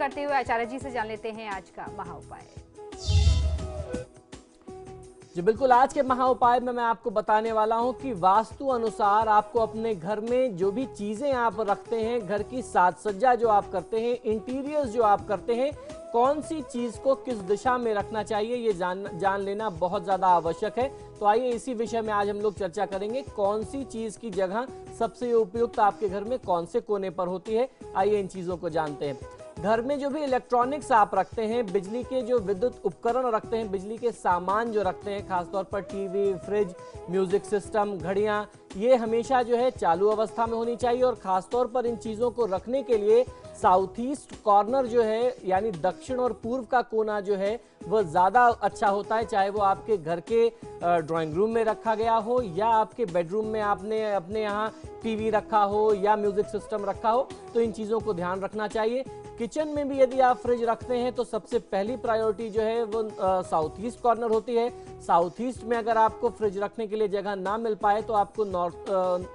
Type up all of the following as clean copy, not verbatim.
करते हुए आचार्य जी से जान लेते हैं आज का महा उपाय। जी बिल्कुल, आज के महा उपाय में मैं आपको बताने वाला हूं कि वास्तु अनुसार आपको अपने घर में जो भी चीजें आप रखते हैं, घर की साज सज्जा जो आप करते हैं, इंटीरियर्स जो आप करते हैं, कौन सी चीज को किस दिशा में रखना चाहिए ये जान लेना बहुत ज्यादा आवश्यक है। तो आइए इसी विषय में आज हम लोग चर्चा करेंगे, कौन सी चीज की जगह सबसे उपयुक्त आपके घर में कौन से कोने पर होती है। आइए इन चीजों को जानते हैं। घर में जो भी इलेक्ट्रॉनिक्स आप रखते हैं, बिजली के जो विद्युत उपकरण रखते हैं, बिजली के सामान जो रखते हैं, खासतौर पर टीवी, फ्रिज, म्यूजिक सिस्टम, घड़ियां, ये हमेशा जो है चालू अवस्था में होनी चाहिए। और खासतौर पर इन चीज़ों को रखने के लिए साउथ ईस्ट कॉर्नर जो है, यानी दक्षिण और पूर्व का कोना जो है वह ज़्यादा अच्छा होता है। चाहे वो आपके घर के ड्राइंग रूम में रखा गया हो या आपके बेडरूम में आपने अपने यहाँ टीवी रखा हो या म्यूजिक सिस्टम रखा हो, तो इन चीज़ों को ध्यान रखना चाहिए। किचन में भी यदि आप फ्रिज रखते हैं तो सबसे पहली प्रायोरिटी जो है वो साउथ ईस्ट कॉर्नर होती है। साउथ ईस्ट में अगर आपको फ्रिज रखने के लिए जगह ना मिल पाए तो आपको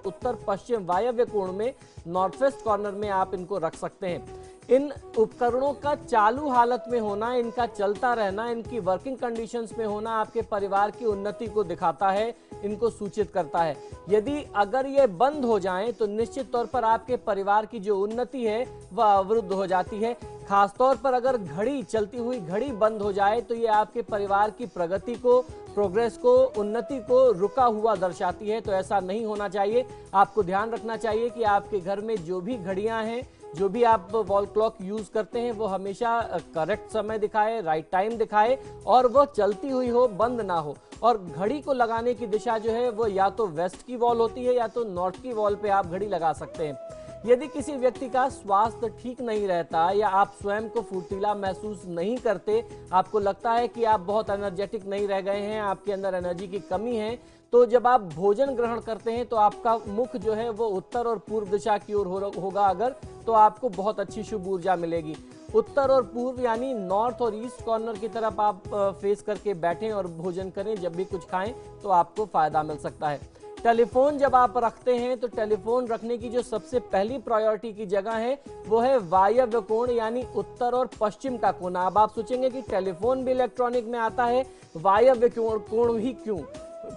उत्तर पश्चिम वायव्य कोण में नॉर्थ वेस्ट कॉर्नर में आप इनको रख सकते हैं। इन उपकरणों का चालू हालत में होना, इनका चलता रहना, इनकी वर्किंग कंडीशंस में होना आपके परिवार की उन्नति को दिखाता है, इनको सूचित करता है। यदि अगर ये बंद हो जाएं तो निश्चित तौर पर आपके परिवार की जो उन्नति है वह अवरुद्ध हो जाती है। खासतौर पर अगर घड़ी, चलती हुई घड़ी बंद हो जाए तो ये आपके परिवार की प्रगति को, प्रोग्रेस को, उन्नति को रुका हुआ दर्शाती है। तो ऐसा नहीं होना चाहिए। आपको ध्यान रखना चाहिए कि आपके घर में जो भी घड़ियां हैं, जो भी आप वॉल क्लॉक यूज करते हैं, वो हमेशा करेक्ट समय दिखाए, राइट टाइम दिखाए और वो चलती हुई हो, बंद ना हो। और घड़ी को लगाने की दिशा जो है वो या तो वेस्ट की वॉल होती है या तो नॉर्थ की वॉल पे आप घड़ी लगा सकते हैं। यदि किसी व्यक्ति का स्वास्थ्य ठीक नहीं रहता या आप स्वयं को फुर्तीला महसूस नहीं करते, आपको लगता है कि आप बहुत एनर्जेटिक नहीं रह गए हैं, आपके अंदर एनर्जी की कमी है, तो जब आप भोजन ग्रहण करते हैं तो आपका मुख जो है वो उत्तर और पूर्व दिशा की ओर होगा अगर, तो आपको बहुत अच्छी शुभ ऊर्जा मिलेगी। उत्तर और पूर्व यानी नॉर्थ और ईस्ट कॉर्नर की तरफ आप फेस करके बैठें और भोजन करें, जब भी कुछ खाएं तो आपको फायदा मिल सकता है। टेलीफोन जब आप रखते हैं तो टेलीफोन रखने की जो सबसे पहली प्रायोरिटी की जगह है वो है वायव्य कोण, यानी उत्तर और पश्चिम का कोना। अब आप सोचेंगे कि टेलीफोन भी इलेक्ट्रॉनिक में आता है, वायव्य कोण ही क्यों?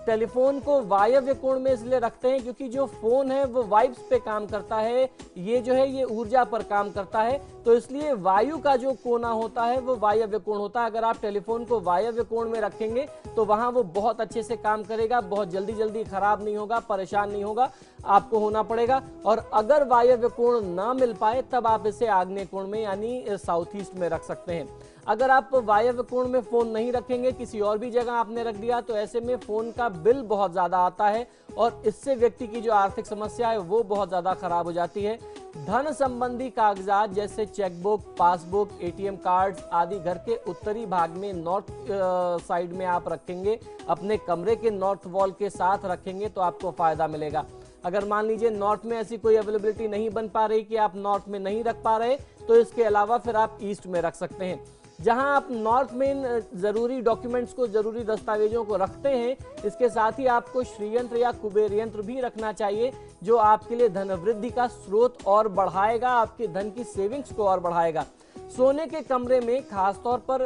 टेलीफोन को वायव्य कोण में इसलिए रखते हैं क्योंकि जो फोन है वो वाइब्स पे काम करता है, ये जो है ये ऊर्जा पर काम करता है। तो इसलिए वायु का जो कोना होता है वो वायव्य कोण होता है। अगर आप टेलीफोन को वायव्य कोण में रखेंगे तो वहां वो बहुत अच्छे से काम करेगा, बहुत जल्दी खराब नहीं होगा, परेशान नहीं होगा, आपको होना पड़ेगा। और अगर वायव्य कोण ना मिल पाए तब आप इसे आग्नेय कोण में यानी साउथ ईस्ट में रख सकते हैं। अगर आप वायव्य कोण में फोन नहीं रखेंगे, किसी और भी जगह आपने रख दिया, तो ऐसे में फोन का बिल बहुत ज्यादा आता है और इससे व्यक्ति की जो आर्थिक समस्या है वो बहुत ज्यादा खराब हो जाती है। धन संबंधी कागजात जैसे चेकबुक, पासबुक, एटीएम कार्ड्स आदि घर के उत्तरी भाग में नॉर्थ साइड में आप रखेंगे, अपने कमरे के नॉर्थ वॉल के साथ रखेंगे तो आपको फायदा मिलेगा। अगर मान लीजिए नॉर्थ में ऐसी कोई अवेलेबिलिटी नहीं बन पा रही कि आप नॉर्थ में नहीं रख पा रहे, तो इसके अलावा फिर आप ईस्ट में रख सकते हैं। जहां आप नॉर्थ में जरूरी डॉक्यूमेंट्स को, जरूरी दस्तावेजों को रखते हैं, इसके साथ ही आपको श्रीयंत्र या कुबेर यंत्र भी रखना चाहिए, जो आपके लिए धन वृद्धि का स्रोत और बढ़ाएगा, आपके धन की सेविंग्स को और बढ़ाएगा। सोने के कमरे में, खासतौर पर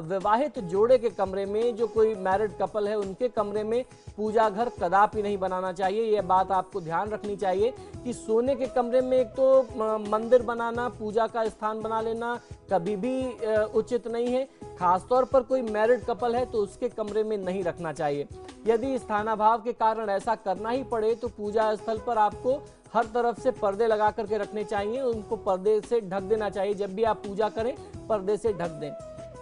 विवाहित जोड़े के कमरे में, जो कोई मैरिड कपल है उनके कमरे में पूजा घर कदापि नहीं बनाना चाहिए। यह बात आपको ध्यान रखनी चाहिए कि सोने के कमरे में एक तो मंदिर बनाना, पूजा का स्थान बना लेना कभी भी उचित नहीं है। खासतौर पर कोई मैरिड कपल है तो उसके कमरे में नहीं रखना चाहिए। यदि स्थानाभाव के कारण ऐसा करना ही पड़े तो पूजा स्थल पर आपको हर तरफ से पर्दे लगा करके रखने चाहिए, उनको पर्दे से ढक देना चाहिए। जब भी आप पूजा करें पर्दे से ढक दें।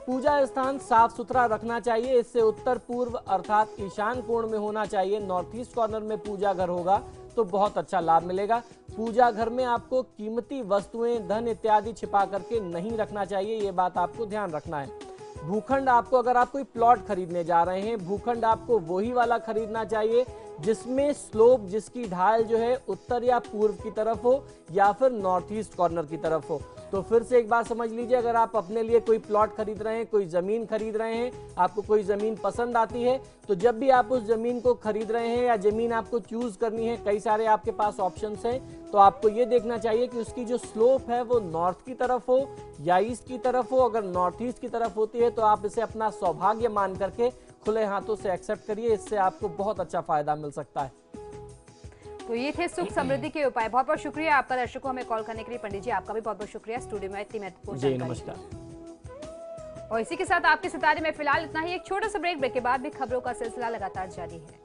पूजा स्थान साफ सुथरा रखना चाहिए, इससे उत्तर पूर्व अर्थात ईशान कोण में होना चाहिए। नॉर्थ ईस्ट कॉर्नर में पूजा घर होगा तो बहुत अच्छा लाभ मिलेगा। पूजा घर में आपको कीमती वस्तुएं, धन इत्यादि छिपा करके नहीं रखना चाहिए, ये बात आपको ध्यान रखना है। भूखंड आपको, अगर आप कोई प्लॉट खरीदने जा रहे हैं, भूखंड आपको वही वाला खरीदना चाहिए जिसमें स्लोप, जिसकी ढाल जो है उत्तर या पूर्व की तरफ हो या फिर नॉर्थ ईस्ट कॉर्नर की तरफ हो। तो फिर से एक बात समझ लीजिए, अगर आप अपने लिए कोई प्लॉट खरीद रहे हैं, कोई जमीन खरीद रहे हैं, आपको कोई जमीन पसंद आती है, तो जब भी आप उस जमीन को खरीद रहे हैं या जमीन आपको चूज करनी है, कई सारे आपके पास ऑप्शंस हैं, तो आपको ये देखना चाहिए कि उसकी जो स्लोप है वो नॉर्थ की तरफ हो या ईस्ट की तरफ हो। अगर नॉर्थ ईस्ट की तरफ होती है तो आप इसे अपना सौभाग्य मान करके खुले हाथों से एक्सेप्ट करिए, इससे आपको बहुत अच्छा फायदा मिल सकता है। तो ये थे सुख समृद्धि के उपाय। बहुत बहुत शुक्रिया आपका दर्शकों हमें कॉल करने के लिए। पंडित जी आपका भी बहुत बहुत शुक्रिया स्टूडियो में इतनी महत्वपूर्ण जानकारी। नमस्कार। और इसी के साथ आपके सितारे में फिलहाल इतना ही। एक छोटा सा ब्रेक के बाद भी खबरों का सिलसिला लगातार जारी है।